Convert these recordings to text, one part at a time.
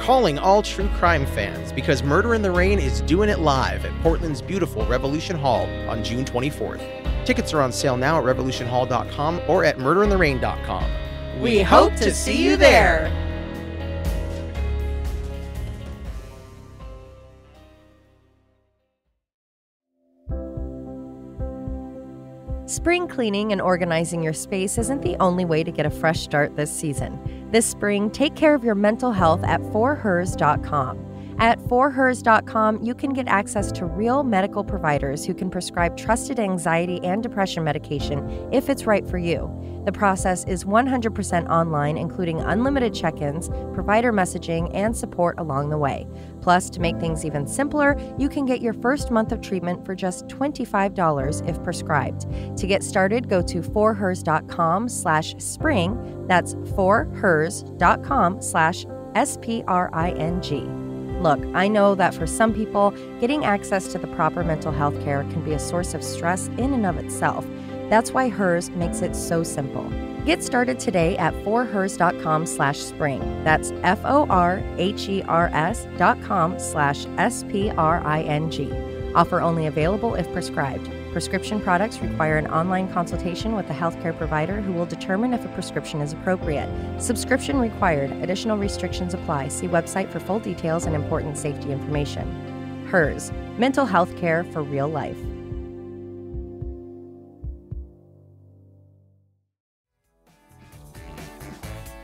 calling all true crime fans because Murder in the Rain is doing it live at Portland's beautiful Revolution Hall on June 24th. Tickets are on sale now at revolutionhall.com or at murderintherain.com. We hope to see you there! Spring cleaning and organizing your space isn't the only way to get a fresh start this season. This spring, take care of your mental health at forhers.com. At forhers.com, you can get access to real medical providers who can prescribe trusted anxiety and depression medication if it's right for you. The process is 100% online, including unlimited check-ins, provider messaging, and support along the way. Plus, to make things even simpler, you can get your first month of treatment for just $25 if prescribed. To get started, go to forhers.com/spring. That's forhers.com/spring. Look, I know that for some people, getting access to the proper mental health care can be a source of stress in and of itself. That's why HERS makes it so simple. Get started today at forhers.com/spring. That's forhers.com/spring. Offer only available if prescribed. Prescription products require an online consultation with a healthcare provider who will determine if a prescription is appropriate. Subscription required. Additional restrictions apply. See website for full details and important safety information. HERS, mental health care for real life.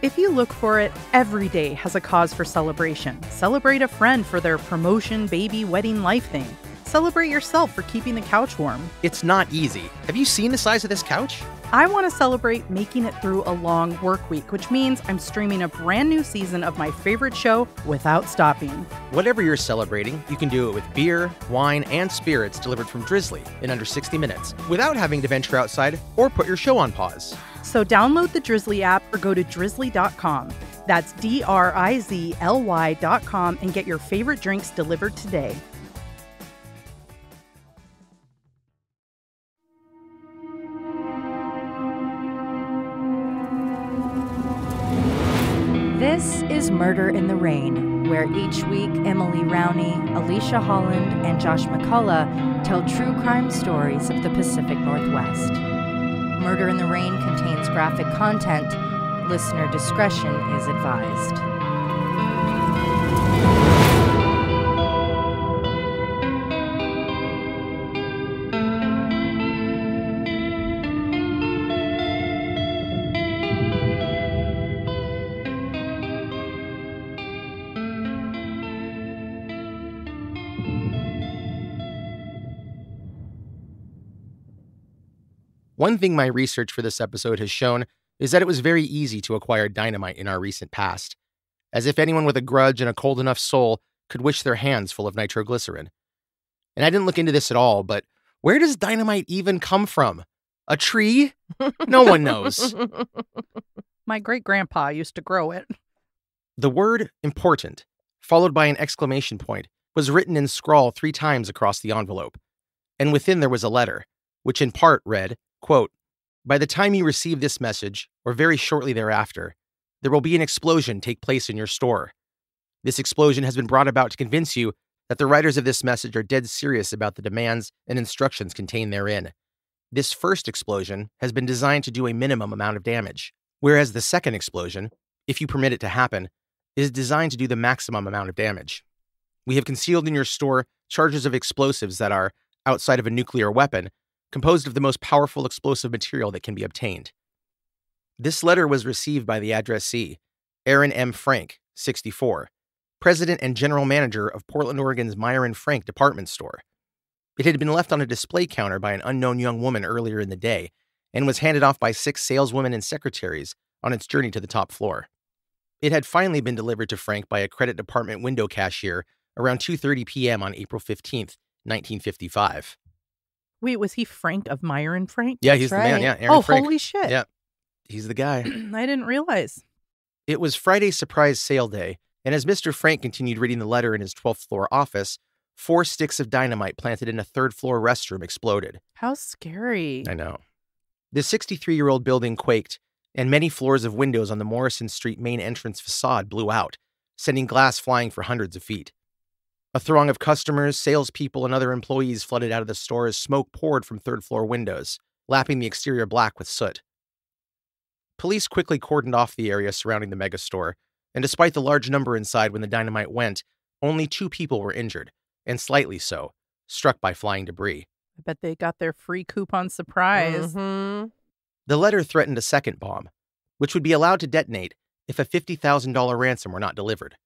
If you look for it, every day has a cause for celebration. Celebrate a friend for their promotion, baby, wedding, life thing. Celebrate yourself for keeping the couch warm. It's not easy. Have you seen the size of this couch? I want to celebrate making it through a long work week, which means I'm streaming a brand new season of my favorite show without stopping. Whatever you're celebrating, you can do it with beer, wine, and spirits delivered from Drizzly in under 60 minutes without having to venture outside or put your show on pause. So download the Drizzly app or go to drizzly.com. That's DRIZLY.com and get your favorite drinks delivered today. This is Murder in the Rain, where each week Emily Rowney, Alicia Holland, and Josh McCullough tell true crime stories of the Pacific Northwest. Murder in the Rain contains graphic content. Listener discretion is advised. One thing my research for this episode has shown is that it was very easy to acquire dynamite in our recent past, as if anyone with a grudge and a cold enough soul could wish their hands full of nitroglycerin. And I didn't look into this at all, but where does dynamite even come from? A tree? No one knows. My great-grandpa used to grow it. The word important, followed by an exclamation point, was written in scrawl 3 times across the envelope, and within there was a letter, which in part read, quote, "By the time you receive this message, or very shortly thereafter, there will be an explosion take place in your store. This explosion has been brought about to convince you that the writers of this message are dead serious about the demands and instructions contained therein. This first explosion has been designed to do a minimum amount of damage, whereas the second explosion, if you permit it to happen, is designed to do the maximum amount of damage. We have concealed in your store charges of explosives that are, outside of a nuclear weapon, composed of the most powerful explosive material that can be obtained." This letter was received by the addressee, Aaron M. Frank, 64, president and general manager of Portland, Oregon's Meyer & Frank department store. It had been left on a display counter by an unknown young woman earlier in the day and was handed off by 6 saleswomen and secretaries on its journey to the top floor. It had finally been delivered to Frank by a credit department window cashier around 2:30 p.m. on April 15th, 1955. Wait, was he Frank of Meyer and Frank? Yeah, he's the man. Yeah, Aaron Frank. Holy shit. Yeah, he's the guy. I didn't realize. It was Friday's surprise sale day, and as Mr. Frank continued reading the letter in his 12th floor office, 4 sticks of dynamite planted in a 3rd floor restroom exploded. How scary. I know. The 63-year-old building quaked, and many floors of windows on the Morrison Street main entrance facade blew out, sending glass flying for hundreds of feet. A throng of customers, salespeople, and other employees flooded out of the store as smoke poured from third-floor windows, lapping the exterior black with soot. Police quickly cordoned off the area surrounding the megastore, and despite the large number inside when the dynamite went, only 2 people were injured, and slightly so, struck by flying debris. I bet they got their free coupon surprise. Mm-hmm. The letter threatened a second bomb, which would be allowed to detonate if a $50,000 ransom were not delivered.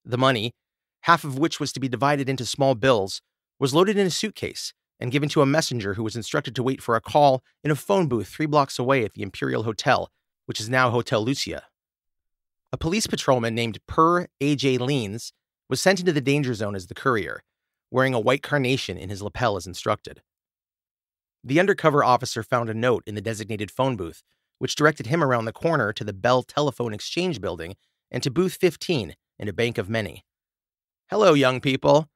The money, half of which was to be divided into small bills, was loaded in a suitcase and given to a messenger who was instructed to wait for a call in a phone booth 3 blocks away at the Imperial Hotel, which is now Hotel Lucia. A police patrolman named Per A.J. Leans was sent into the danger zone as the courier, wearing a white carnation in his lapel as instructed. The undercover officer found a note in the designated phone booth, which directed him around the corner to the Bell Telephone Exchange building and to booth 15 in a bank of many. Hello, young people.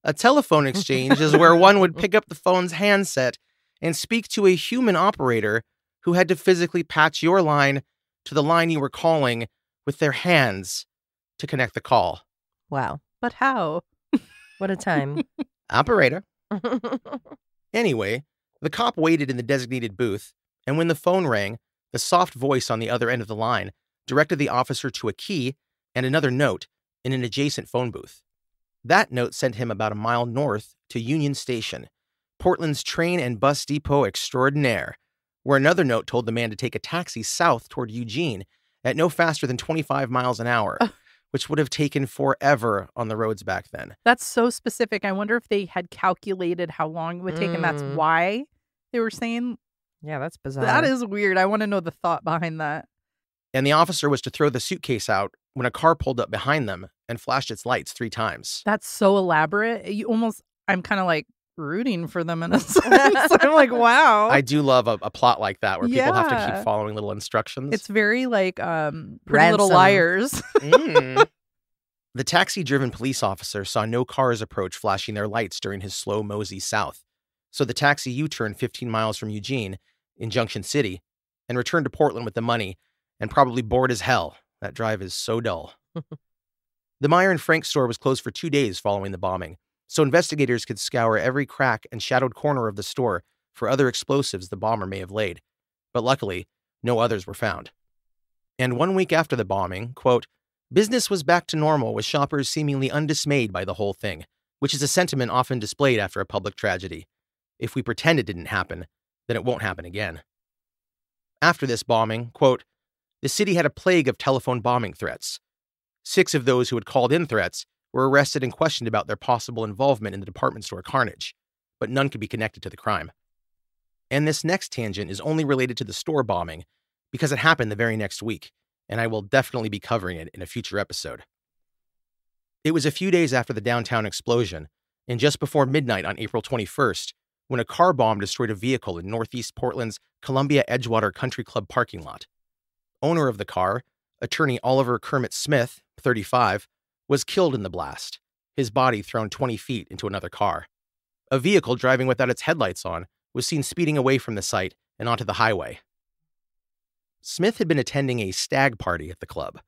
A telephone exchange is where one would pick up the phone's handset and speak to a human operator who had to physically patch your line to the line you were calling with their hands to connect the call. Wow. But how? What a time. Operator. Anyway, the cop waited in the designated booth, and when the phone rang, the soft voice on the other end of the line directed the officer to a key and another note in an adjacent phone booth. That note sent him about a mile north to Union Station, Portland's train and bus depot extraordinaire, where another note told the man to take a taxi south toward Eugene at no faster than 25 miles an hour, which would have taken forever on the roads back then. That's so specific. I wonder if they had calculated how long it would take, and that's why they were saying. Yeah, that's bizarre. That is weird. I want to know the thought behind that. And the officer was to throw the suitcase out when a car pulled up behind them and flashed its lights 3 times. That's so elaborate. I'm kind of like rooting for them in a sense. I'm like, wow. I do love a plot like that where people have to keep following little instructions. It's very like Pretty Ransom. Little Liars. The taxi-driven police officer saw no cars approach flashing their lights during his slow mosey south. So the taxi U-turned 15 miles from Eugene in Junction City and returned to Portland with the money and probably bored as hell. That drive is so dull. The Meyer and Frank store was closed for 2 days following the bombing, so investigators could scour every crack and shadowed corner of the store for other explosives the bomber may have laid. But luckily, no others were found. And 1 week after the bombing, quote, business was back to normal with shoppers seemingly undismayed by the whole thing, which is a sentiment often displayed after a public tragedy. If we pretend it didn't happen, then it won't happen again. After this bombing, quote, the city had a plague of telephone bombing threats. 6 of those who had called in threats were arrested and questioned about their possible involvement in the department store carnage, but none could be connected to the crime. And this next tangent is only related to the store bombing because it happened the very next week, and I will definitely be covering it in a future episode. It was a few days after the downtown explosion, and just before midnight on April 21st, when a car bomb destroyed a vehicle in northeast Portland's Columbia Edgewater Country Club parking lot. Owner of the car, attorney Oliver Kermit Smith, 35, was killed in the blast, his body thrown 20 feet into another car. A vehicle driving without its headlights on was seen speeding away from the site and onto the highway. Smith had been attending a stag party at the club,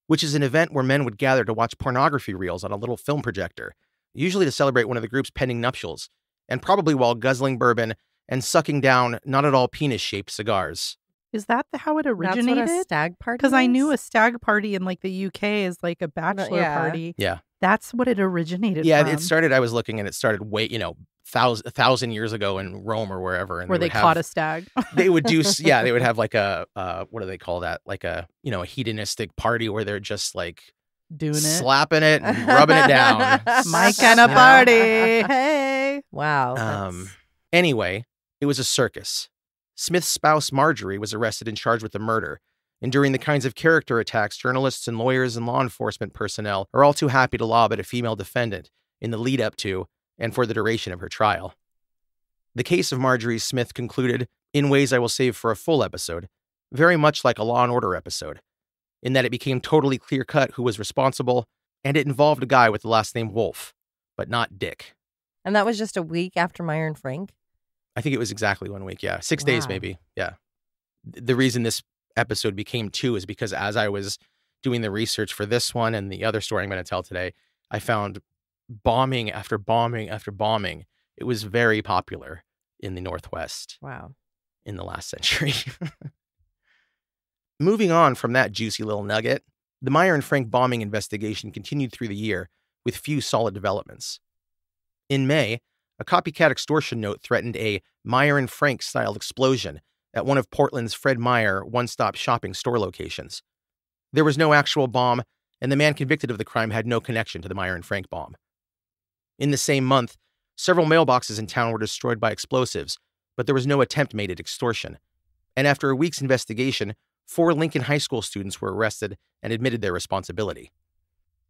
which is an event where men would gather to watch pornography reels on a little film projector, usually to celebrate one of the group's pending nuptials, and probably while guzzling bourbon and sucking down not-at-all penis-shaped cigars. Is that how it originated? That's what a stag party Because I is? knew a stag party in like the UK is like a bachelor party. Yeah. That's what it originated Yeah, from. it started, I was looking, and it started way, 1,000 years ago in Rome or wherever. And where they caught a stag. They would do, they would have like a, what do they call that? Like a, a hedonistic party where they're just like Doing it. slapping it and rubbing it down. My kind of party. Hey. Wow. Anyway, it was a circus. Smith's spouse, Marjorie, was arrested and charged with the murder, enduring the kinds of character attacks journalists and lawyers and law enforcement personnel are all too happy to lob at a female defendant in the lead up to and for the duration of her trial. The case of Marjorie Smith concluded, in ways I will save for a full episode, very much like a Law & Order episode, in that it became totally clear-cut who was responsible, and it involved a guy with the last name Wolf, but not Dick. And that was just a week after Meyer and Frank? I think it was exactly 1 week, yeah. 6 days, maybe, yeah. The reason this episode became 2 is because as I was doing the research for this one and the other story I'm going to tell today, I found bombing after bombing after bombing. It was very popular in the Northwest. Wow. In the last century. Moving on from that juicy little nugget, the Meyer and Frank bombing investigation continued through the year with few solid developments. In May, a copycat extortion note threatened a Meyer and Frank-style explosion at one of Portland's Fred Meyer one-stop shopping store locations. There was no actual bomb, and the man convicted of the crime had no connection to the Meyer and Frank bomb. In the same month, several mailboxes in town were destroyed by explosives, but there was no attempt made at extortion. And after a week's investigation, 4 Lincoln High School students were arrested and admitted their responsibility.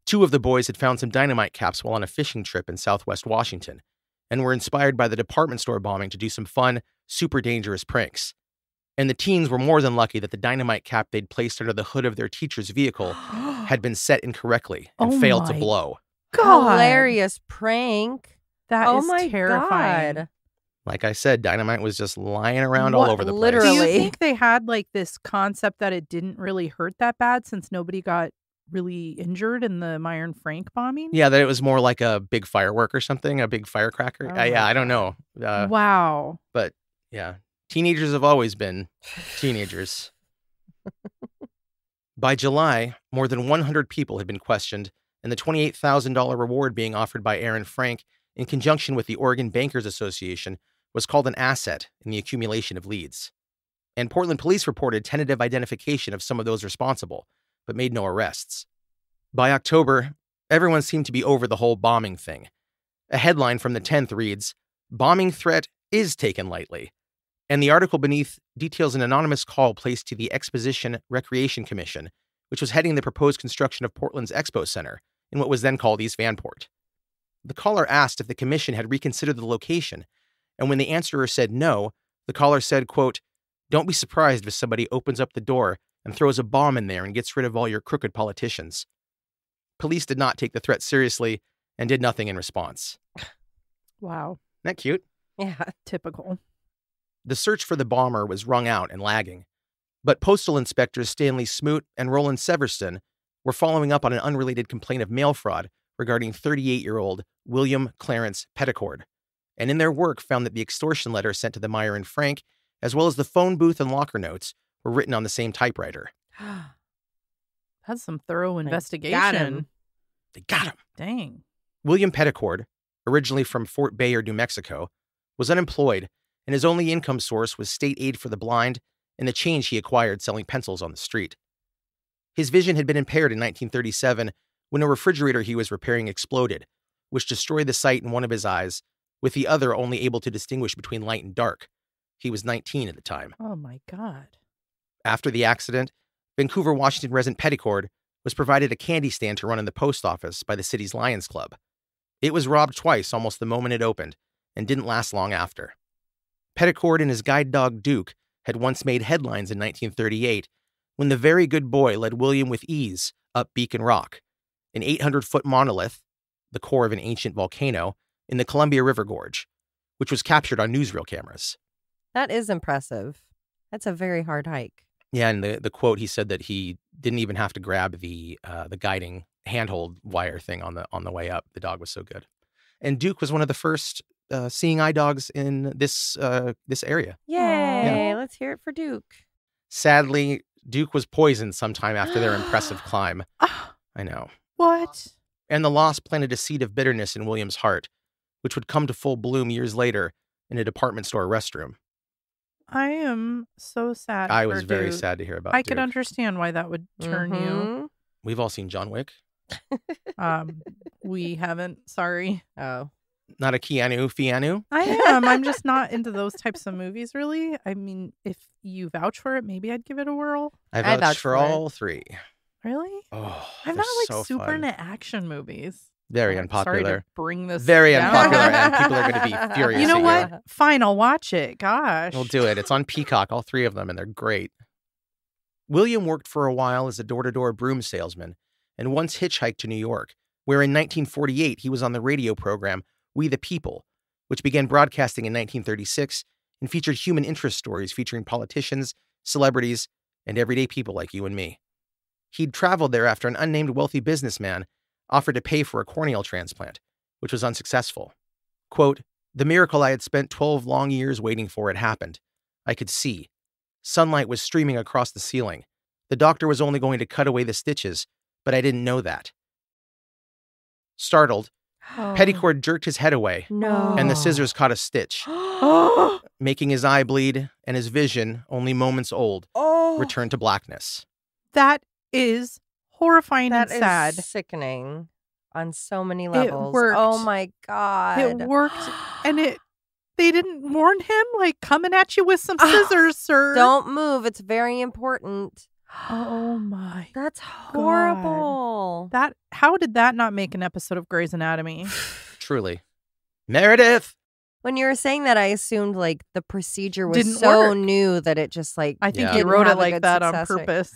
2 of the boys had found some dynamite caps while on a fishing trip in southwest Washington, and were inspired by the department store bombing to do some fun, super dangerous pranks. And the teens were more than lucky that the dynamite cap they'd placed under the hood of their teacher's vehicle had been set incorrectly and failed to blow. God. Hilarious prank. That oh is my terrifying. God. Like I said, dynamite was just lying around all over the place. Literally. Do you think they had like this concept that it didn't really hurt that bad since nobody got really injured in the Meyer and Frank bombing? Yeah, that it was more like a big firework or something, a big firecracker. I don't know. Wow. But yeah, teenagers have always been teenagers. By July, more than 100 people had been questioned, and the $28,000 reward being offered by Aaron Frank in conjunction with the Oregon Bankers Association was called an asset in the accumulation of leads. And Portland police reported tentative identification of some of those responsible, but made no arrests. By October, everyone seemed to be over the whole bombing thing. A headline from the 10th reads, "Bombing threat is taken lightly." And the article beneath details an anonymous call placed to the Exposition Recreation Commission, which was heading the proposed construction of Portland's Expo Center in what was then called East Vanport. The caller asked if the commission had reconsidered the location, and when the answerer said no, the caller said, quote, "Don't be surprised if somebody opens up the door and throws a bomb in there and gets rid of all your crooked politicians." Police did not take the threat seriously and did nothing in response. Wow. Isn't that cute? Yeah. Typical. The search for the bomber was wrung out and lagging, but postal inspectors Stanley Smoot and Roland Severston were following up on an unrelated complaint of mail fraud regarding 38-year-old William Clarence Petticord, and in their work found that the extortion letter sent to the Meyer and Frank, as well as the phone booth and locker notes, were written on the same typewriter. That's some thorough investigation. They got him. Dang. William Petticord, originally from Fort Bayard, New Mexico, was unemployed, and his only income source was state aid for the blind and the change he acquired selling pencils on the street. His vision had been impaired in 1937 when a refrigerator he was repairing exploded, which destroyed the sight in one of his eyes, with the other only able to distinguish between light and dark. He was 19 at the time. Oh my God. After the accident, Vancouver, Washington resident Petticord was provided a candy stand to run in the post office by the city's Lions Club. It was robbed twice almost the moment it opened, and didn't last long after. Petticord and his guide dog Duke had once made headlines in 1938 when the very good boy led William with ease up Beacon Rock, an 800-foot monolith, the core of an ancient volcano, in the Columbia River Gorge, which was captured on newsreel cameras. That is impressive. That's a very hard hike. Yeah, and the quote, he said that he didn't even have to grab the guiding handhold wire thing on the way up. The dog was so good. And Duke was one of the first seeing eye dogs in this area. Yay! Yeah. Let's hear it for Duke. Sadly, Duke was poisoned sometime after their impressive climb. I know. What? And the loss planted a seed of bitterness in William's heart, which would come to full bloom years later in a department store restroom. I am so sad. I for was very Duke. sad to hear about I Duke. could understand why that would turn you. We've all seen John Wick. We haven't. Sorry. Oh. Not a Fianu? I am. I'm just not into those types of movies, really. I mean, if you vouch for it, maybe I'd give it a whirl. I vouch vouch for for it. all three. Really? Oh, I'm they're not like so super fun. into action movies. Very I'm sorry unpopular. to bring this Very down. unpopular, and people are going to be furious. You know at what? Fine, I'll watch it. Gosh. We'll do it. It's on Peacock, all three of them, and they're great. William worked for a while as a door-to-door broom salesman and once hitchhiked to New York, where in 1948 he was on the radio program We the People, which began broadcasting in 1936 and featured human interest stories featuring politicians, celebrities, and everyday people like you and me. He'd traveled there after an unnamed wealthy businessman offered to pay for a corneal transplant, which was unsuccessful. Quote, "The miracle I had spent 12 long years waiting for had happened. I could see. Sunlight was streaming across the ceiling. The doctor was only going to cut away the stitches, but I didn't know that." Startled, Petticord jerked his head away, No. and the scissors caught a stitch, making his eye bleed and his vision, only moments old, return to blackness. That is horrifying That and sad. is sickening on so many levels. worked. Oh my God. It worked, and they didn't warn him, like, coming at you with some scissors, sir. Don't move. It's very important. Oh my. That's horrible. How did that not make an episode of Grey's Anatomy? Truly. Meredith! When you were saying that, I assumed like the procedure was Didn't so work. new that it just like I think Yeah. he didn't wrote it have a like good that on success rate. purpose.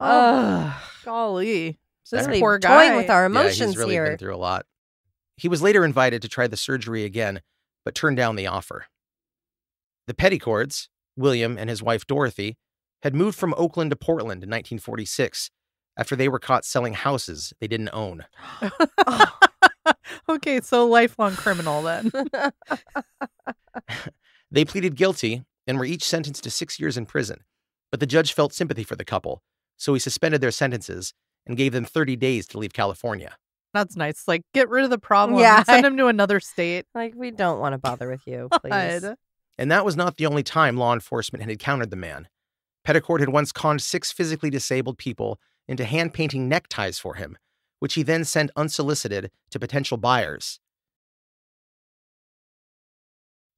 Ugh. Golly. This Really poor toying guy. with our Yeah, emotions he's really here. been through a lot. He was later invited to try the surgery again, but turned down the offer. The Petticords, William and his wife Dorothy, had moved from Oakland to Portland in 1946 after they were caught selling houses they didn't own. Okay, so lifelong criminal then. They pleaded guilty and were each sentenced to 6 years in prison, but the judge felt sympathy for the couple, so he suspended their sentences and gave them 30 days to leave California. That's nice. Like, get rid of the problem. Yeah. Send him to another state. Like, we don't want to bother with you, please. God. And that was not the only time law enforcement had encountered the man. Petticord had once conned 6 physically disabled people into hand-painting neckties for him, which he then sent unsolicited to potential buyers.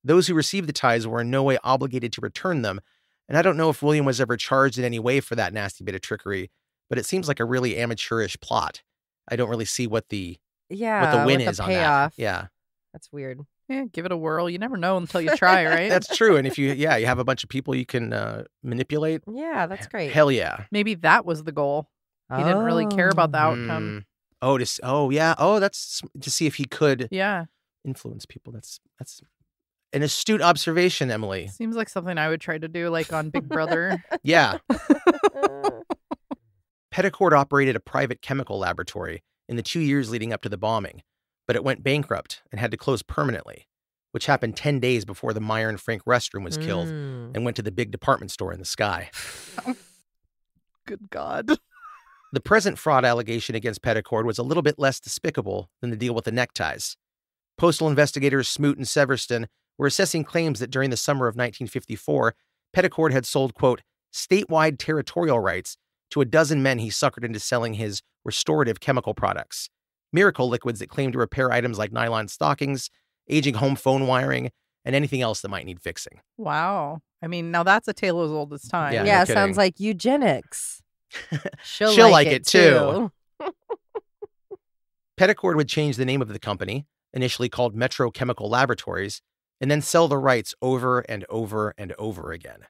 Those who received the ties were in no way obligated to return them, and I don't know if William was ever charged in any way for that nasty bit of trickery, but it seems like a really amateurish plot. I don't really see what the win with is the on that. payoff. Yeah. That's weird. Yeah, give it a whirl. You never know until you try, right? That's true. And if you have a bunch of people you can manipulate. Yeah, that's great. Hell yeah. Maybe that was the goal. He didn't really care about the outcome. That's to see if he could Yeah. influence people. That's an astute observation, Emily. Seems like something I would try to do, like on Big Brother. Yeah. Petticord operated a private chemical laboratory in the 2 years leading up to the bombing, but it went bankrupt and had to close permanently, which happened 10 days before the Meyer and Frank restroom was killed and went to the big department store in the sky. Good God. The present fraud allegation against Petticord was a little bit less despicable than the deal with the neckties. Postal investigators Smoot and Severston were assessing claims that during the summer of 1954, Petticord had sold, quote, statewide territorial rights to a dozen men he suckered into selling his restorative chemical products, miracle liquids that claimed to repair items like nylon stockings, aging home phone wiring, and anything else that might need fixing. Wow. I mean, now that's a tale as old as time. Yeah, Yeah, no sounds kidding. like eugenics. She'll like it too. Petticord would change the name of the company, initially called Metro Chemical Laboratories, and then sell the rights over and over and over again.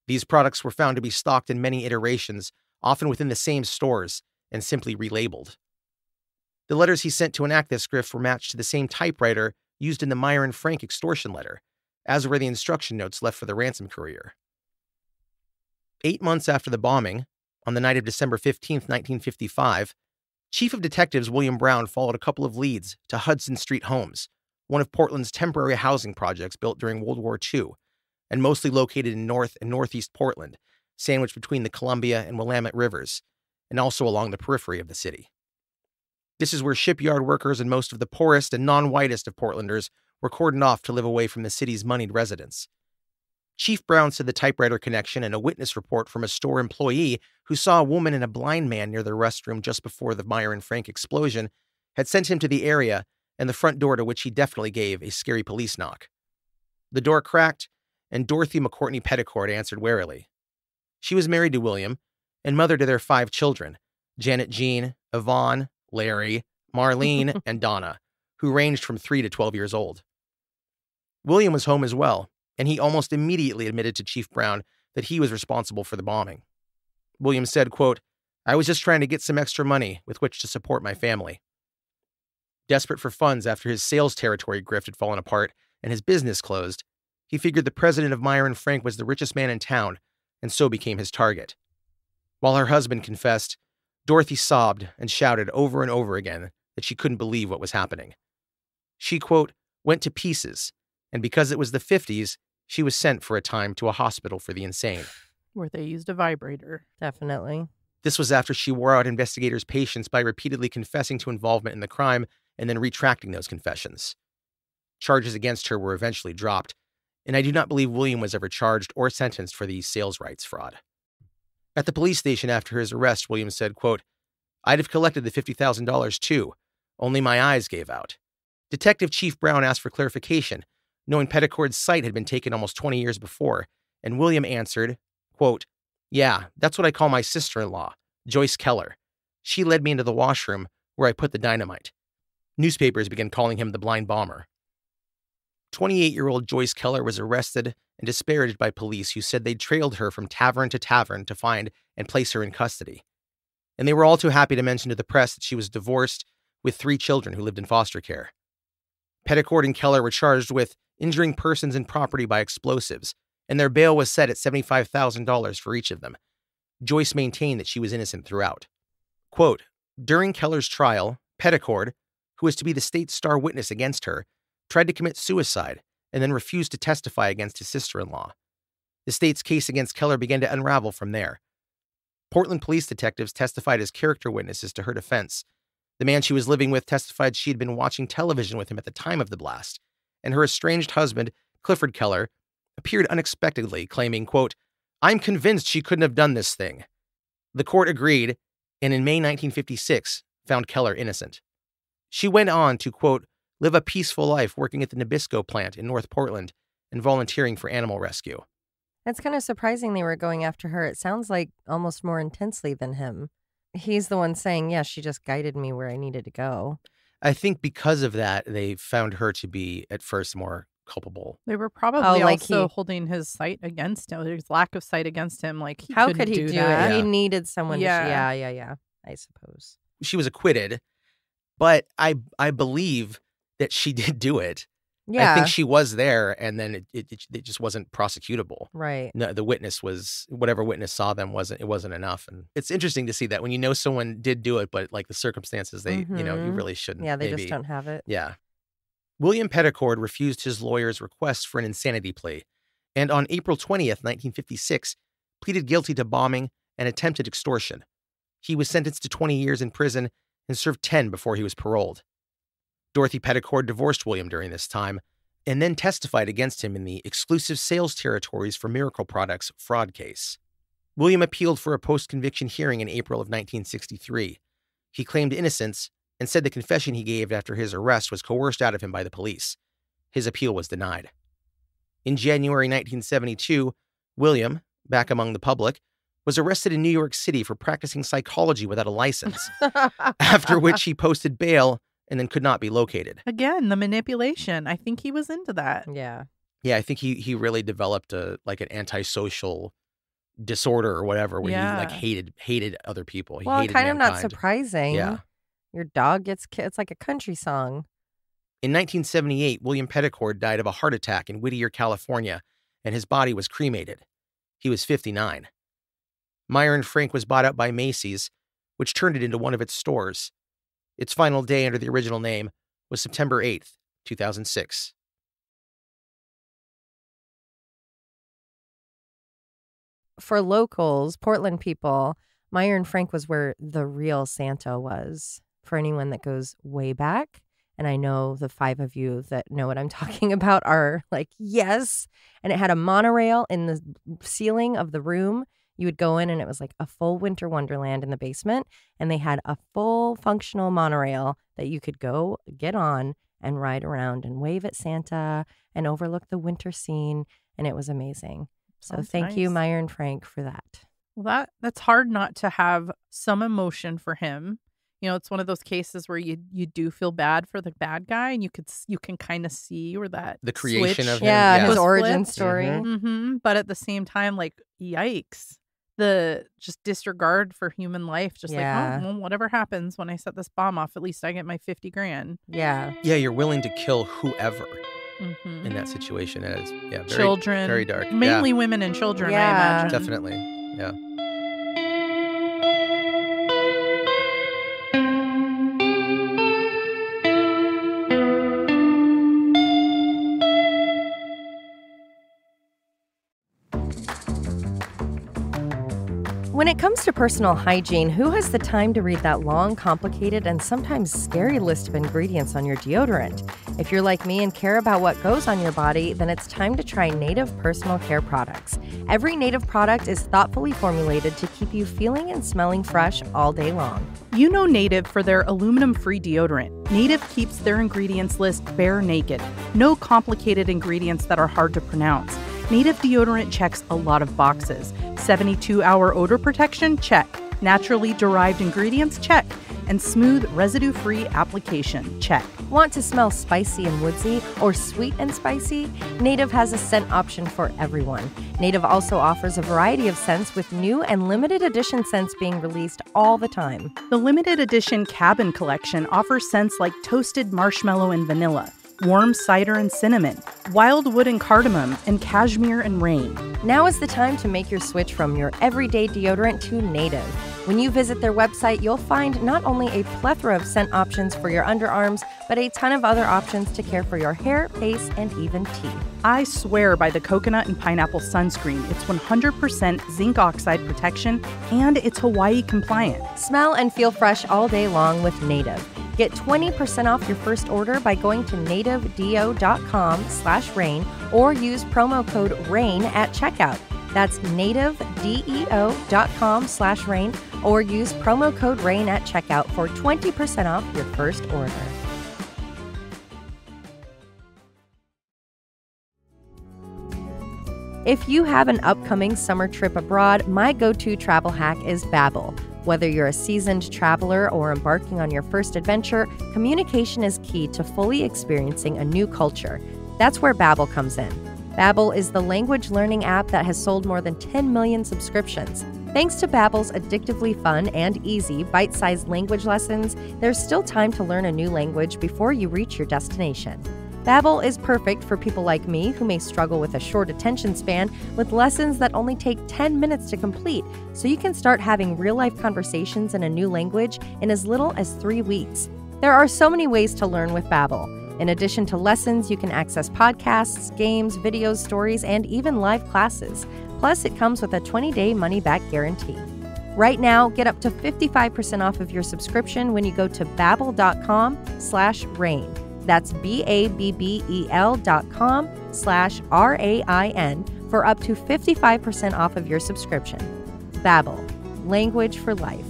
These products were found to be stocked in many iterations, often within the same stores, and simply relabeled. The letters he sent to enact this grift were matched to the same typewriter used in the Meyer and Frank extortion letter, as were the instruction notes left for the ransom courier. 8 months after the bombing, on the night of December 15th, 1955, Chief of Detectives William Brown followed a couple of leads to Hudson Street Homes, one of Portland's temporary housing projects built during World War II, and mostly located in North and Northeast Portland, sandwiched between the Columbia and Willamette rivers, and also along the periphery of the city. This is where shipyard workers and most of the poorest and non-whitest of Portlanders were cordoned off to live away from the city's moneyed residents. Chief Brown said the typewriter connection and a witness report from a store employee who saw a woman and a blind man near their restroom just before the Meyer and Frank explosion had sent him to the area and the front door, to which he definitely gave a scary police knock. The door cracked, and Dorothy McCourtney Petticord answered warily. She was married to William and mother to their 5 children, Janet Jean, Yvonne, Larry, Marlene, and Donna, who ranged from 3 to 12 years old. William was home as well, and he almost immediately admitted to Chief Brown that he was responsible for the bombing. William said, quote, "I was just trying to get some extra money with which to support my family." Desperate for funds after his sales territory grift had fallen apart and his business closed, he figured the president of Meyer and Frank was the richest man in town, and so became his target. While her husband confessed, Dorothy sobbed and shouted over and over again that she couldn't believe what was happening. She, quote, went to pieces, and because it was the 50s, she was sent for a time to a hospital for the insane. Where they used a vibrator. Definitely. This was after she wore out investigators' patience by repeatedly confessing to involvement in the crime and then retracting those confessions. Charges against her were eventually dropped, and I do not believe William was ever charged or sentenced for the sales rights fraud. At the police station after his arrest, William said, quote, I'd have collected the $50,000 too, only my eyes gave out. Detective Chief Brown asked for clarification, knowing Petticord's sight had been taken almost 20 years before, and William answered, quote, yeah, that's what I call my sister-in-law, Joyce Keller. She led me into the washroom where I put the dynamite. Newspapers began calling him the blind bomber. 28-year-old Joyce Keller was arrested and disparaged by police who said they'd trailed her from tavern to tavern to find and place her in custody. And they were all too happy to mention to the press that she was divorced with 3 children who lived in foster care. Petticord and Keller were charged with injuring persons and property by explosives, and their bail was set at $75,000 for each of them. Joyce maintained that she was innocent throughout. Quote, during Keller's trial, Petticord, who was to be the state's star witness against her, tried to commit suicide and then refused to testify against his sister-in-law. The state's case against Keller began to unravel from there. Portland police detectives testified as character witnesses to her defense. The man she was living with testified she had been watching television with him at the time of the blast, and her estranged husband, Clifford Keller, appeared unexpectedly, claiming, quote, I'm convinced she couldn't have done this thing. The court agreed, and in May 1956, found Keller innocent. She went on to, quote, live a peaceful life working at the Nabisco plant in North Portland and volunteering for animal rescue. It's kind of surprising they were going after her. It sounds like almost more intensely than him. He's the one saying, yeah, she just guided me where I needed to go. I think because of that, they found her to be, at first, more culpable. They were probably like also holding his sight against him, his lack of sight against him. Like, he how couldn't could he do that. it? He needed someone Yeah. to... Yeah, I suppose. She was acquitted, but I believe that she did do it. Yeah. I think she was there, and then it just wasn't prosecutable. Right. No, the witness was, whatever witness saw them wasn't enough. And it's interesting to see that when you know someone did do it, but like the circumstances, they, you really shouldn't. Yeah, they maybe. just don't have it. Yeah. William Petticord refused his lawyer's request for an insanity plea, and on April 20th, 1956, pleaded guilty to bombing and attempted extortion. He was sentenced to 20 years in prison and served 10 before he was paroled. Dorothy Petticord divorced William during this time and then testified against him in the exclusive sales territories for Miracle Products fraud case. William appealed for a post-conviction hearing in April of 1963. He claimed innocence and said the confession he gave after his arrest was coerced out of him by the police. His appeal was denied. In January 1972, William, back among the public, was arrested in New York City for practicing psychology without a license, after which he posted bail and then could not be located. Again, the manipulation. I think he was into that. Yeah. Yeah, I think he really developed an antisocial disorder or whatever, where he hated other people. He Well, hated kind of not mankind. surprising. Yeah. Your dog gets killed. It's like a country song. In 1978, William Petticord died of a heart attack in Whittier, California, and his body was cremated. He was 59. Meyer and Frank was bought out by Macy's, which turned it into one of its stores. Its final day under the original name was September 8th, 2006. For locals, Portland people, Meyer and Frank was where the real Santa was. For anyone that goes way back, and I know the 5 of you that know what I'm talking about are like, yes. And it had a monorail in the ceiling of the room. You would go in and it was like a full winter wonderland in the basement. And they had a full functional monorail that you could go get on and ride around and wave at Santa and overlook the winter scene. And it was amazing. So Sounds thank you, nice. Meyer and Frank, for that. Well, that's hard not to have some emotion for him. You know, it's one of those cases where you do feel bad for the bad guy, and you can kind of see where that The creation switch of him. Yeah, Yeah. his was origin flipped. story. Mhm. But at the same time, like, yikes. The just disregard for human life. Just Yeah. like, oh, well, whatever happens when I set this bomb off, at least I get my 50 grand. Yeah. Yeah, you're willing to kill whoever Mhm. in that situation. And it's, very, Children. very dark. Mainly women and children, Yeah. I imagine. Definitely. Yeah. it comes to personal hygiene, who has the time to read that long, complicated, and sometimes scary list of ingredients on your deodorant? If you're like me and care about what goes on your body, then it's time to try Native personal care products. Every Native product is thoughtfully formulated to keep you feeling and smelling fresh all day long. You know Native for their aluminum-free deodorant. Native keeps their ingredients list bare naked. No complicated ingredients that are hard to pronounce. Native deodorant checks a lot of boxes. 72-hour odor protection? Check. Naturally derived ingredients? Check. And smooth, residue-free application? Check. Want to smell spicy and woodsy or sweet and spicy? Native has a scent option for everyone. Native also offers a variety of scents with new and limited edition scents being released all the time. The limited edition Cabin Collection offers scents like toasted marshmallow and vanilla, warm cider and cinnamon, wildwood and cardamom, and cashmere and rain. Now is the time to make your switch from your everyday deodorant to Native. When you visit their website, you'll find not only a plethora of scent options for your underarms, but a ton of other options to care for your hair, face, and even teeth. I swear by the coconut and pineapple sunscreen. It's 100% zinc oxide protection, and it's Hawaii compliant. Smell and feel fresh all day long with Native. Get 20% off your first order by going to nativedeo.com/rain or use promo code RAIN at checkout. That's nativedeo.com/rain or use promo code RAIN at checkout for 20% off your first order. If you have an upcoming summer trip abroad, my go-to travel hack is Babbel. Whether you're a seasoned traveler or embarking on your first adventure, communication is key to fully experiencing a new culture. That's where Babbel comes in. Babbel is the language learning app that has sold more than 10 million subscriptions. Thanks to Babbel's addictively fun and easy bite-sized language lessons, there's still time to learn a new language before you reach your destination. Babbel is perfect for people like me who may struggle with a short attention span with lessons that only take 10 minutes to complete, so you can start having real-life conversations in a new language in as little as 3 weeks. There are so many ways to learn with Babbel. In addition to lessons, you can access podcasts, games, videos, stories, and even live classes. Plus, it comes with a 20-day money-back guarantee. Right now, get up to 55% off of your subscription when you go to babbel.com/rain. That's BABBEL.com/RAIN for up to 55% off of your subscription. Babbel, language for life.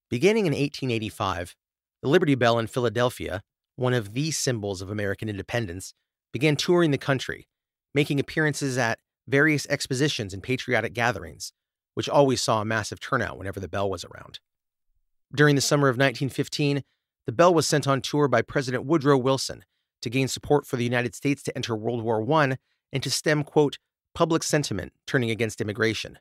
Beginning in 1885, the Liberty Bell in Philadelphia, one of the symbols of American independence, began touring the country, making appearances at various expositions and patriotic gatherings, which always saw a massive turnout whenever the bell was around. During the summer of 1915, the bell was sent on tour by President Woodrow Wilson to gain support for the United States to enter World War I and to stem, quote, public sentiment turning against immigration.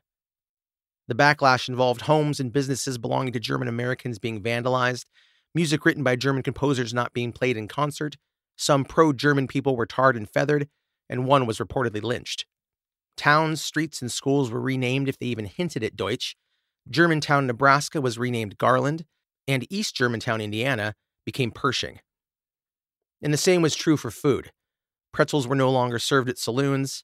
The backlash involved homes and businesses belonging to German Americans being vandalized, music written by German composers not being played in concert, some pro-German people were tarred and feathered, and one was reportedly lynched. Towns, streets, and schools were renamed if they even hinted at Deutsch. Germantown, Nebraska was renamed Garland, and East Germantown, Indiana became Pershing. And the same was true for food. Pretzels were no longer served at saloons.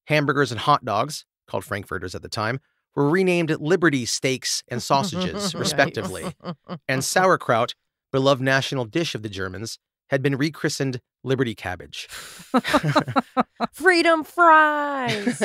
Hamburgers and hot dogs, called Frankfurters at the time, were renamed Liberty steaks and sausages, respectively. And sauerkraut, beloved national dish of the Germans, had been rechristened Liberty cabbage. Freedom fries!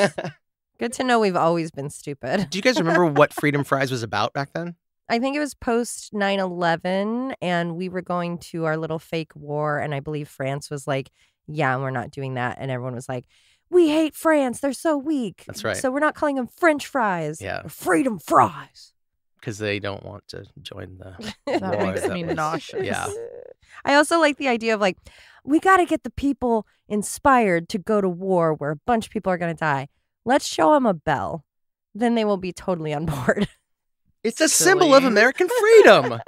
Good to know we've always been stupid. Do you guys remember what Freedom Fries was about back then? I think it was post 9/11, and we were going to our little fake war, and I believe France was like, yeah, we're not doing that. And everyone was like, we hate France. They're so weak. That's right. So we're not calling them French fries. Yeah. Freedom fries. Because they don't want to join the That war. makes me nauseous. Yeah. I also like the idea of like, we got to get the people inspired to go to war where a bunch of people are going to die. Let's show them a bell. Then they will be totally on board. It's a symbol of American freedom.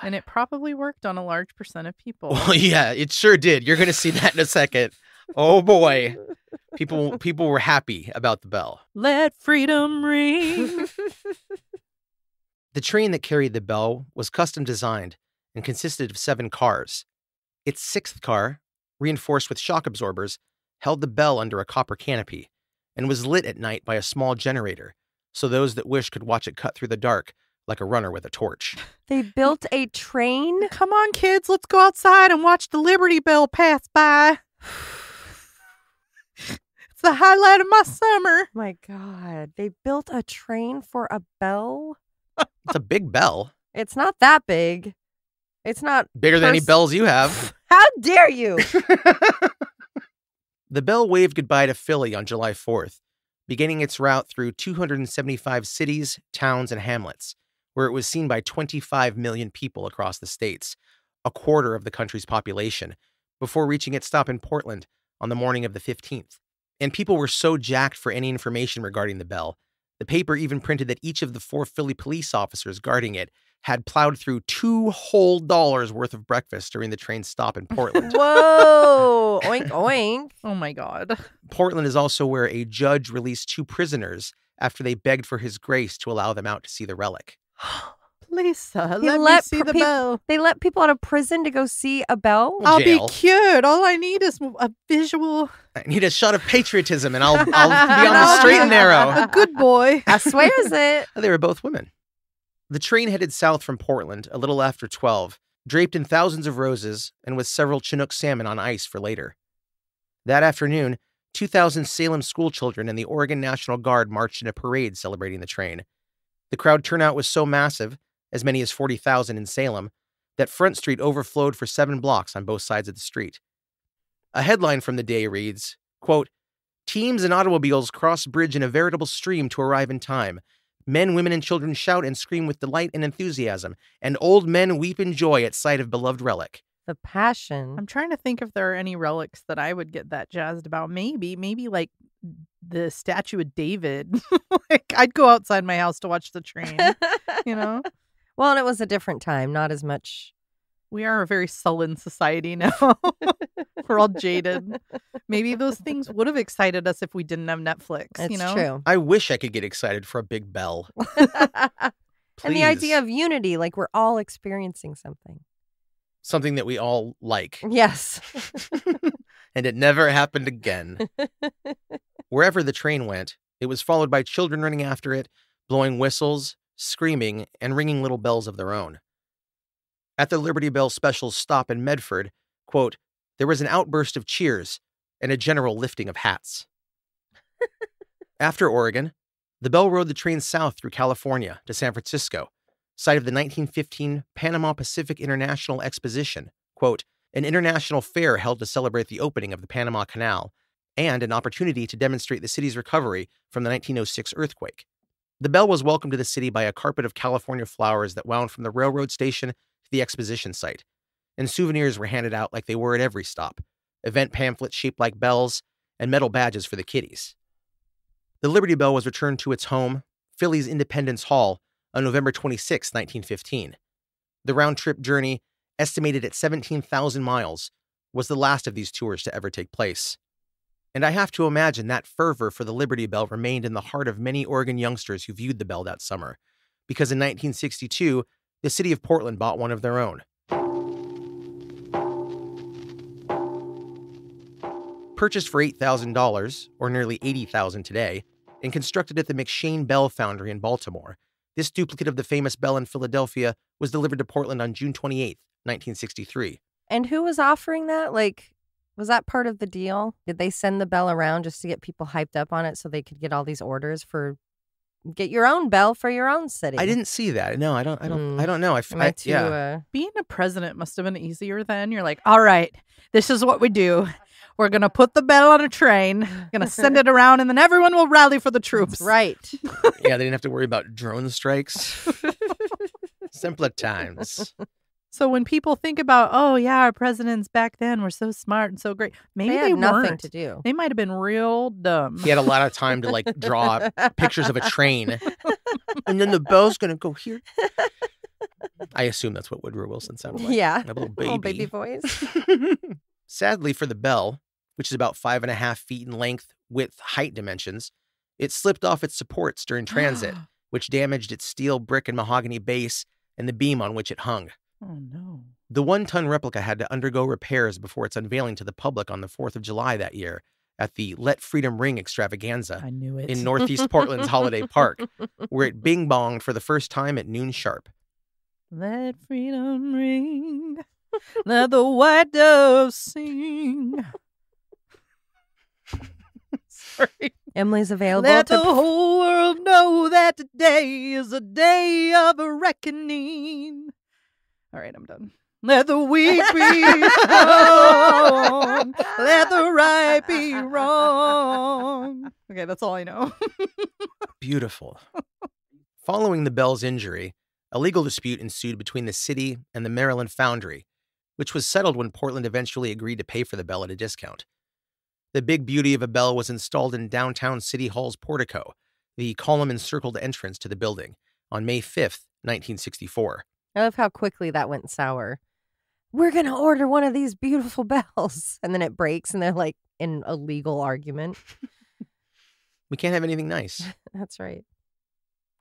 And it probably worked on a large percent of people. Well, yeah, it sure did. You're going to see that in a second. Oh, boy. People were happy about the bell. Let freedom ring. The train that carried the bell was custom designed and consisted of 7 cars. Its 6th car, reinforced with shock absorbers, held the bell under a copper canopy and was lit at night by a small generator, so those that wished could watch it cut through the dark like a runner with a torch. They built a train? Come on, kids, let's go outside and watch the Liberty Bell pass by. It's the highlight of my summer. My God. They built a train for a bell? It's a big bell. It's not that big. It's not Bigger than any bells you have. How dare you? The bell waved goodbye to Philly on July 4th, beginning its route through 275 cities, towns, and hamlets, where it was seen by 25 million people across the states, a quarter of the country's population, before reaching its stop in Portland on the morning of the 15th. And people were so jacked for any information regarding the bell, the paper even printed that each of the 4 Philly police officers guarding it had plowed through $2 whole worth of breakfast during the train's stop in Portland. Whoa! Oink, oink. Oh, my God. Portland is also where a judge released 2 prisoners after they begged for his grace to allow them out to see the relic. Lisa, He let me let see the peop- bell. They let people out of prison to go see a bell? Well, I'll be jail. cured. All I need is a visual. I need a shot of patriotism and I'll be on the straight and narrow. A good boy. I swears it. They were both women. The train headed south from Portland a little after 12, draped in thousands of roses and with several Chinook salmon on ice for later. That afternoon, 2,000 Salem schoolchildren and the Oregon National Guard marched in a parade celebrating the train. The crowd turnout was so massive, as many as 40,000 in Salem, that Front Street overflowed for 7 blocks on both sides of the street. A headline from the day reads, quote, "Teams and automobiles cross bridge in a veritable stream to arrive in time. Men, women, and children shout and scream with delight and enthusiasm, and old men weep in joy at sight of beloved relic." The passion. I'm trying to think if there are any relics that I would get that jazzed about. Maybe like the statue of David. Like I'd go outside my house to watch the train, you know? Well, and it was a different time, not as much. We are a very sullen society now. We're all jaded. Maybe those things would have excited us if we didn't have Netflix. It's you know? true. I wish I could get excited for a big bell. And the idea of unity, like we're all experiencing something. Something that we all like. Yes. And it never happened again. Wherever the train went, it was followed by children running after it, blowing whistles, screaming, and ringing little bells of their own. At the Liberty Bell Special's stop in Medford, quote, there was an outburst of cheers and a general lifting of hats. After Oregon, the bell rode the train south through California to San Francisco, site of the 1915 Panama Pacific International Exposition, quote, an international fair held to celebrate the opening of the Panama Canal, and an opportunity to demonstrate the city's recovery from the 1906 earthquake. The bell was welcomed to the city by a carpet of California flowers that wound from the railroad station to the exposition site, and souvenirs were handed out like they were at every stop, event pamphlets shaped like bells, and metal badges for the kiddies. The Liberty Bell was returned to its home, Philly's Independence Hall, on November 26, 1915. The round-trip journey, estimated at 17,000 miles, was the last of these tours to ever take place. And I have to imagine that fervor for the Liberty Bell remained in the heart of many Oregon youngsters who viewed the bell that summer, because in 1962, the city of Portland bought one of their own. Purchased for $8,000, or nearly $80,000 today, and constructed at the McShane Bell Foundry in Baltimore, this duplicate of the famous bell in Philadelphia was delivered to Portland on June 28, 1963. And who was offering that? Like, was that part of the deal? Did they send the bell around just to get people hyped up on it so they could get all these orders for get your own bell for your own city? I didn't see that. No, I don't know. Being a president must have been easier then. You're like, all right, this is what we do. We're going to put the bell on a train, going to send it around, and then everyone will rally for the troops. Right. Yeah, they didn't have to worry about drone strikes. Simpler times. So when people think about, oh, yeah, our presidents back then were so smart and so great, maybe they had nothing weren't. to do. They might have been real dumb. He had a lot of time to like draw pictures of a train. And then the bell's going to go here. I assume that's what Woodrow Wilson sounded like. Yeah. A little baby voice. Sadly for the bell, which is about 5.5 feet in length, width, height dimensions, it slipped off its supports during transit, which damaged its steel, brick, and mahogany base and the beam on which it hung. Oh, no. The 1-ton replica had to undergo repairs before its unveiling to the public on the 4th of July that year, at the Let Freedom Ring extravaganza I knew it. in Northeast Portland's Holiday Park, where it bing-bonged for the first time at noon sharp. Let freedom ring, let the white doves sing. Sorry. Emily's available. Let the whole world know that today is a day of a reckoning. All right, I'm done. Let the weak be strong. Let the right be wrong. Okay, that's all I know. Beautiful. Following the Bell's injury, a legal dispute ensued between the city and the Maryland Foundry, which was settled when Portland eventually agreed to pay for the bell at a discount. The big beauty of a bell was installed in downtown City Hall's portico, the column-encircled entrance to the building, on May 5th, 1964. I love how quickly that went sour. We're going to order one of these beautiful bells. And then it breaks and they're like in a legal argument. We can't have anything nice. That's right.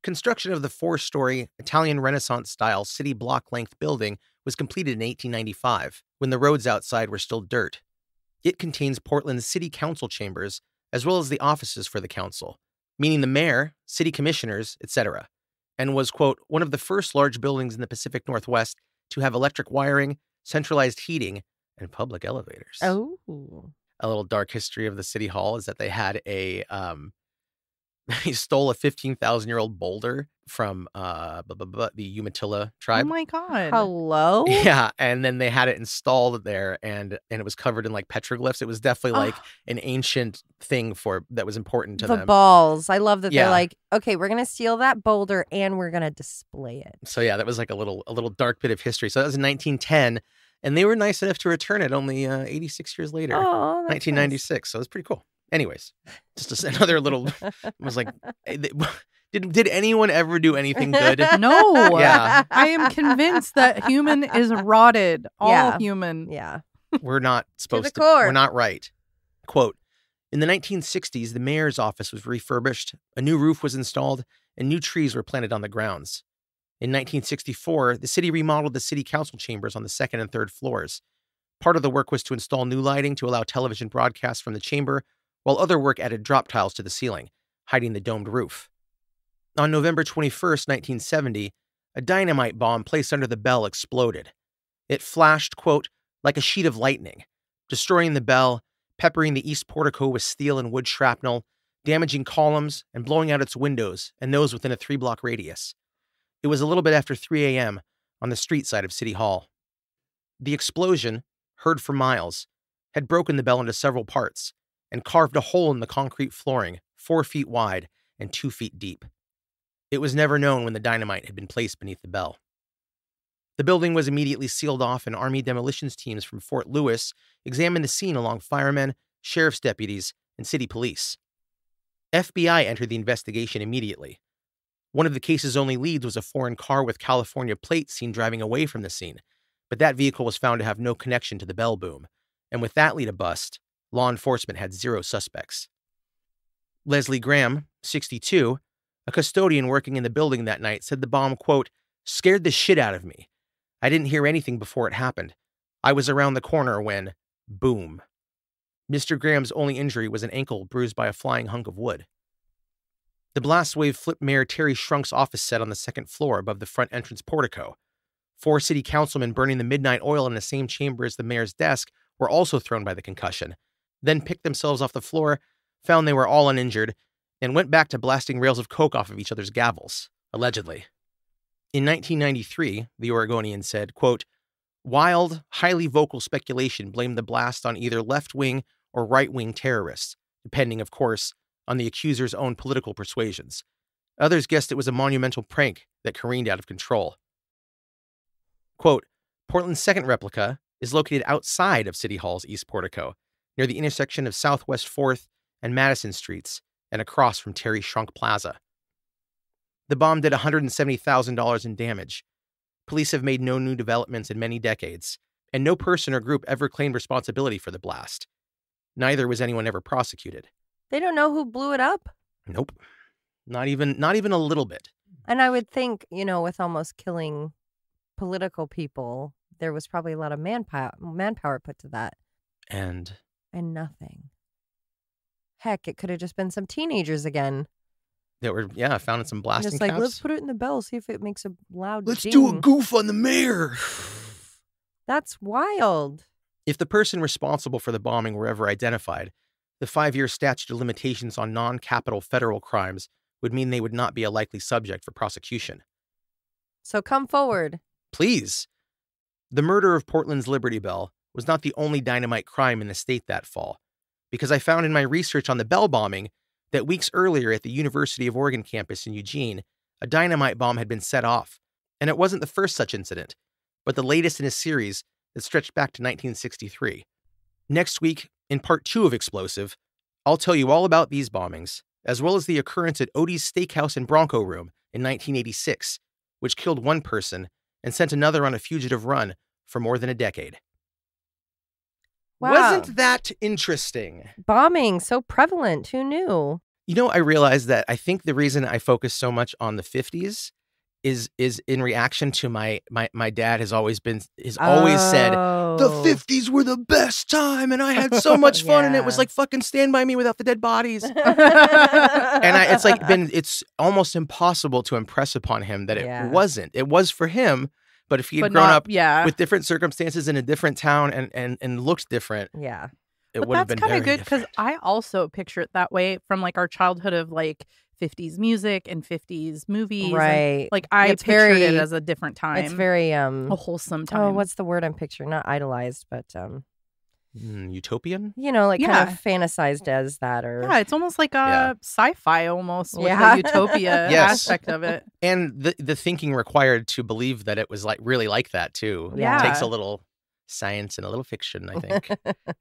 Construction of the 4-story Italian Renaissance-style city block-length building was completed in 1895, when the roads outside were still dirt. It contains Portland's city council chambers, as well as the offices for the council, meaning the mayor, city commissioners, etc., and was, quote, one of the first large buildings in the Pacific Northwest to have electric wiring, centralized heating, and public elevators. Oh. A little dark history of the city hall is that they had he stole a 15,000-year-old boulder from the Umatilla tribe. Oh my God. Hello? Yeah, and then they had it installed there, and it was covered in like petroglyphs. It was definitely like an ancient thing that was important to the them. balls. I love that Yeah. they're like, okay, we're gonna steal that boulder and we're gonna display it. So yeah, that was like a little dark bit of history. So that was in 1910, and they were nice enough to return it only 86 years later, Oh, that's 1996. So it was pretty cool. Anyways, just another little. It was like, did anyone ever do anything good? No. Yeah. I am convinced that human is rotted. All Yeah. human. Yeah. We're not supposed the to. core. We're not right. Quote, in the 1960s, the mayor's office was refurbished, a new roof was installed, and new trees were planted on the grounds. In 1964, the city remodeled the city council chambers on the second and third floors. Part of the work was to install new lighting to allow television broadcasts from the chamber, while other work added drop tiles to the ceiling, hiding the domed roof. On November 21st, 1970, a dynamite bomb placed under the bell exploded. It flashed, quote, like a sheet of lightning, destroying the bell, peppering the east portico with steel and wood shrapnel, damaging columns, and blowing out its windows and those within a 3-block radius. It was a little bit after 3 a.m. on the street side of City Hall. The explosion, heard for miles, had broken the bell into several parts and carved a hole in the concrete flooring 4 feet wide and 2 feet deep. It was never known when the dynamite had been placed beneath the bell. The building was immediately sealed off, and Army demolitions teams from Fort Lewis examined the scene along firemen, sheriff's deputies, and city police. FBI entered the investigation immediately. One of the case's only leads was a foreign car with California plates seen driving away from the scene, but that vehicle was found to have no connection to the bell boom, and with that lead a bust, law enforcement had 0 suspects. Leslie Graham, 62, a custodian working in the building that night, said the bomb, quote, scared the shit out of me. I didn't hear anything before it happened. I was around the corner when, boom. Mr. Graham's only injury was an ankle bruised by a flying hunk of wood. The blast wave flipped Mayor Terry Schrunk's office set on the second floor above the front entrance portico. 4 city councilmen burning the midnight oil in the same chamber as the mayor's desk were also thrown by the concussion, then picked themselves off the floor, found they were all uninjured, and went back to blasting rails of coke off of each other's gavels, allegedly. In 1993, the Oregonian said, quote, wild, highly vocal speculation blamed the blast on either left-wing or right-wing terrorists, depending, of course, on the accuser's own political persuasions. Others guessed it was a monumental prank that careened out of control. Quote, Portland's second replica is located outside of City Hall's east portico, near the intersection of Southwest 4th and Madison Streets, and across from Terry Schrunk Plaza. The bomb did $170,000 in damage. Police have made no new developments in many decades, and no person or group ever claimed responsibility for the blast. Neither was anyone ever prosecuted. They don't know who blew it up. Nope. Not even a little bit. And I would think, with almost killing political people, there was probably a lot of manpower put to that. And nothing. Heck, it could have just been some teenagers again. That were, found in some blasting Just like, caps. let's put it in the bell, see if it makes a loud Let's ding. do a goof on the mayor. That's wild. If the person responsible for the bombing were ever identified, the 5-year statute of limitations on non-capital federal crimes would mean they would not be a likely subject for prosecution. So come forward. Please. The murder of Portland's Liberty Bell was not the only dynamite crime in the state that fall, because I found in my research on the Bell bombing that weeks earlier at the University of Oregon campus in Eugene, a dynamite bomb had been set off, and it wasn't the first such incident, but the latest in a series that stretched back to 1963. Next week, in part 2 of Explosive, I'll tell you all about these bombings, as well as the occurrence at Odie's Steakhouse and Bronco Room in 1986, which killed one person and sent another on a fugitive run for more than a decade. Wow. Wasn't that interesting? Bombing, so prevalent. Who knew? You know, I realized that I think the reason I focus so much on the 50s is in reaction to my dad has always said the 50s were the best time and I had so much fun and it was like fucking Stand By Me without the dead bodies. And it's almost impossible to impress upon him that it wasn't. It was for him, but if he had grown up with different circumstances in a different town and looked different, it would have been very different. That's kind of good because I also picture it that way from like our childhood of like 50s music and 50s movies. Right. And, like I pictured it as a different time. It's very a wholesome time. Oh, what's the word I'm picturing? Not idolized, but utopian? You know, like kind of fantasized as that, or it's almost like a sci-fi almost with the utopia aspect of it. And the thinking required to believe that it was like really like that too. Yeah. It takes a little science and a little fiction, I think.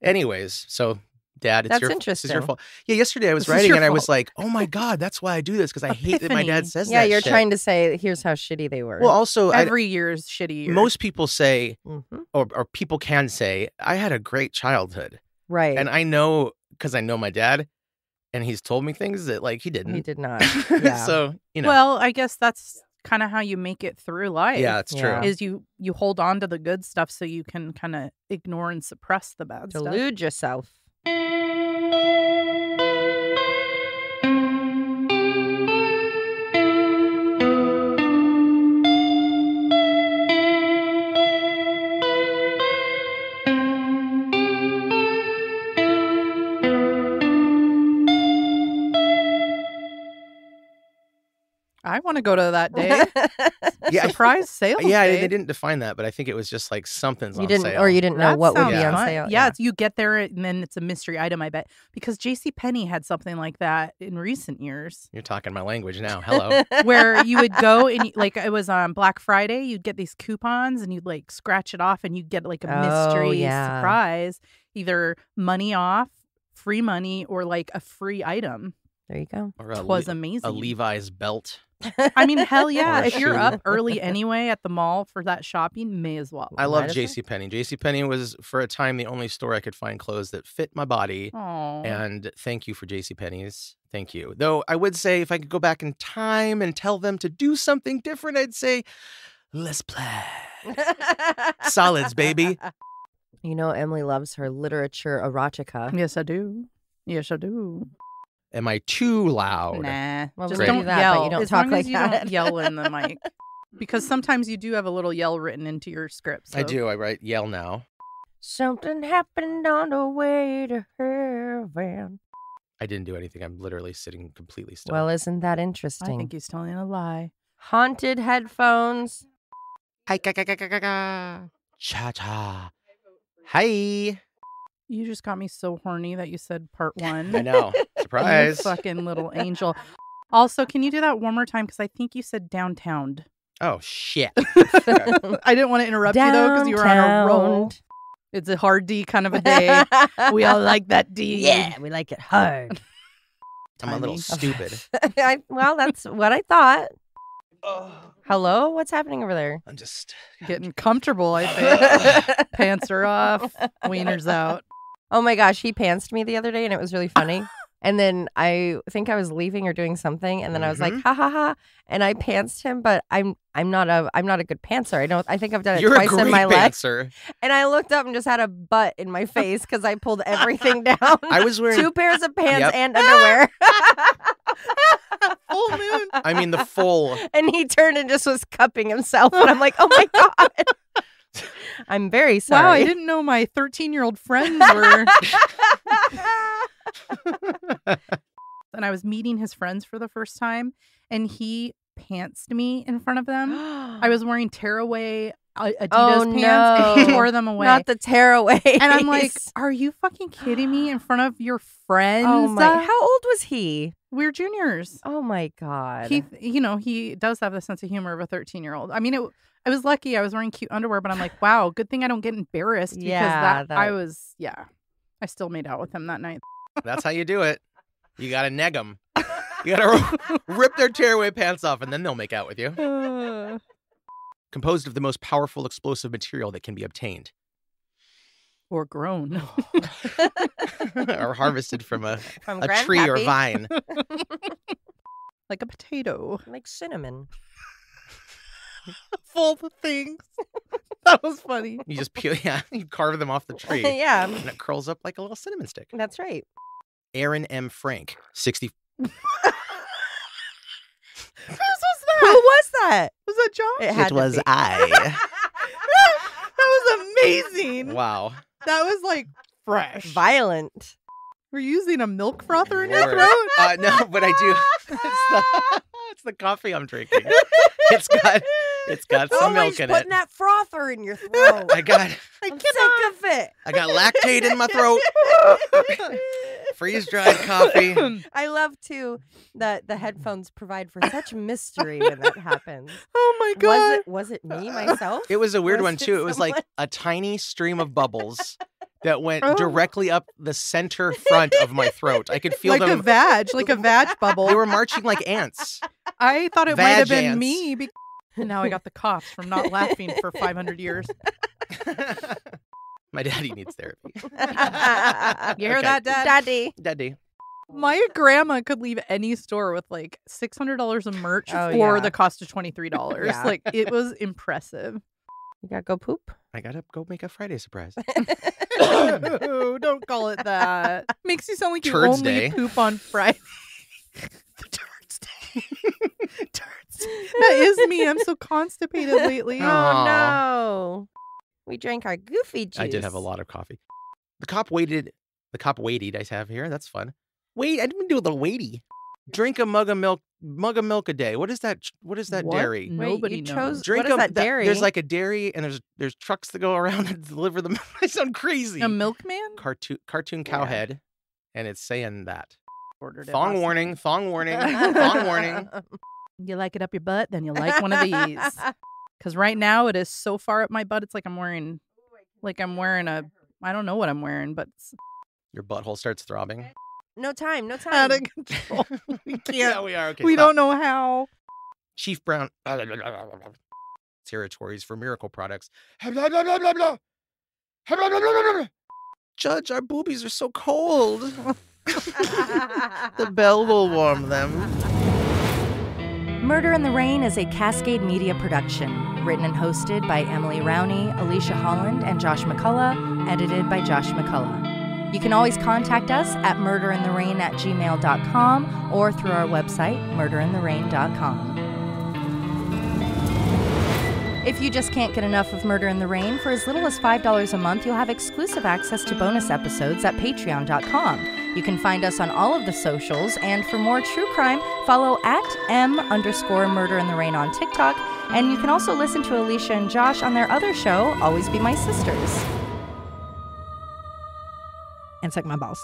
Anyways, so Dad, that's interesting. This is your fault. Yeah, yesterday I was writing and I was like, oh my God, that's why I do this, because I hate that my dad says that. Yeah, you're trying to say, here's how shitty they were. Well, also, every year's shitty year. Most people say, or people can say, I had a great childhood. Right. And I know, because I know my dad, and he's told me things that like he didn't. He did not. Yeah. So, you know. Well, I guess that's kind of how you make it through life. Yeah, it's true. Is you hold on to the good stuff so you can kind of ignore and suppress the bad stuff. Delude yourself. I want to go to that day. Surprise sales day. They didn't define that, but I think it was just like something's on sale. Or you didn't know what would be on sale. Yeah, you get there and then it's a mystery item, I bet. Because JCPenney had something like that in recent years. You're talking my language now. Hello. Where you would go and like it was on Black Friday, you'd get these coupons and you'd like scratch it off and you'd get like a mystery surprise. Either money off, free money, or like a free item. There you go. It was amazing. A Levi's belt. I mean, hell yeah. If you're up early anyway at the mall for that shopping, may as well. I love JCPenney. JCPenney was, for a time, the only store I could find clothes that fit my body. Aww. And thank you for JCPenney's. Thank you. Though I would say if I could go back in time and tell them to do something different, I'd say, less plaid. Solids, baby. You know, Emily loves her literature erotica. Yes, I do. Yes, I do. Am I too loud? Nah. Well, just don't don't that, yell. but you don't as talk long like as you that. don't yell in the mic. Because sometimes you do have a little yell written into your script. So. I do. I write yell now. Something happened on the way to heaven. I didn't do anything. I'm literally sitting completely still. Well, isn't that interesting? I think he's telling a lie. Haunted headphones. Cha-cha. Hi. You just got me so horny that you said part 1. I know. Surprise. You fucking little angel. Also, can you do that one more time? Because I think you said downtown. Oh, shit. I didn't want to interrupt you, though, because you were on a roll. It's a hard D kind of a day. We all like that D. Yeah, we like it hard. I'm a little stupid. Well, that's what I thought. Hello? What's happening over there? I'm just getting comfortable, I think. Pants are off. Wiener's out. Oh my gosh, he pantsed me the other day and it was really funny. And then I think I was leaving or doing something, and then I was like, ha ha ha, and I pantsed him, but I'm not a good pantser. I think I've done it twice in my life. Pantser. And I looked up and just had a butt in my face because I pulled everything down. I was wearing 2 pairs of pants and underwear. Full moon. I mean, the full. And he turned and just was cupping himself, and I'm like, oh my God. I'm very sorry. Wow, I didn't know my 13-year-old friends were. And I was meeting his friends for the first time, and he pantsed me in front of them. I was wearing tearaway Adidas pants, and he tore them away. Not the tearaway. And I'm like, are you fucking kidding me in front of your friends? Oh my! How old was he? We're juniors. Oh my God. He does have the sense of humor of a 13-year-old. I mean, I was lucky. I was wearing cute underwear, but I'm like, wow, good thing I don't get embarrassed because I still made out with him that night. That's how you do it. You got to neg them. You got to rip their tearaway pants off, and then they'll make out with you. Composed of the most powerful explosive material that can be obtained. Or grown. Or harvested from a tree or vine. Like a potato. Like cinnamon. Full of things. That was funny. You just peel, you carve them off the tree. Yeah. And it curls up like a little cinnamon stick. That's right. Aaron M. Frank, 60. Whose was that? Who was that? Was that Josh? It was I. That was amazing. Wow. That was like fresh. Violent. Were you using a milk frother in your throat? No, but I do. It's the coffee I'm drinking. It's got some milk in it. Putting that frother in your throat. I'm sick of it. I got lactate in my throat. Freeze-dried coffee. I love, too, that the headphones provide for such mystery when that happens. Oh, my God. Was it me, myself? It was a weird one, too. It was like a tiny stream of bubbles that went directly up the center front of my throat. I could feel like them. Like a vag bubble. They were marching like ants. I thought it might have been ants. me. And now I got the coughs from not laughing for 500 years. My daddy needs therapy. You hear that, Dad? Daddy. My grandma could leave any store with like $600 of merch for the cost of $23. Yeah. Like, it was impressive. You gotta go poop? I gotta go make a Friday surprise. Oh, don't call it that. Makes you sound like you Turds only Day. poop on Friday. The Turds Day. Turds Day. That is me. I'm so constipated lately. Oh, no. We drank our goofy juice. I did have a lot of coffee. The cop waited I have here. That's fun. Wait, I didn't do the weighty. Drink a mug of milk a day. What is that? What is that dairy? Nobody knows. Drink what is that dairy? There's like a dairy, and there's trucks that go around and deliver them. I sound crazy. A milkman? Cartoon cow head, and it's saying that. Ordered it Thong last warning, night. thong warning, thong warning. You like it up your butt, then you like one of these. Because right now it is so far up my butt, it's like I'm wearing a, I don't know what I'm wearing, but Your butthole starts throbbing. No time. out of control. We can't. Yeah, we are. Okay, We stop. don't know how. Chief Brown. Territories for miracle products. Judge, our boobies are so cold. The bell will warm them. Murder in the Rain is a Cascade Media production, written and hosted by Emily Rowney, Alicia Holland, and Josh McCullough, edited by Josh McCullough. You can always contact us at murderintherain@gmail.com or through our website, murderintherain.com. If you just can't get enough of Murder in the Rain, for as little as $5 a month, you'll have exclusive access to bonus episodes at patreon.com. You can find us on all of the socials, and for more true crime, follow @M_Murder in the Rain on TikTok, and you can also listen to Alicia and Josh on their other show, Always Be My Sisters. And suck my balls.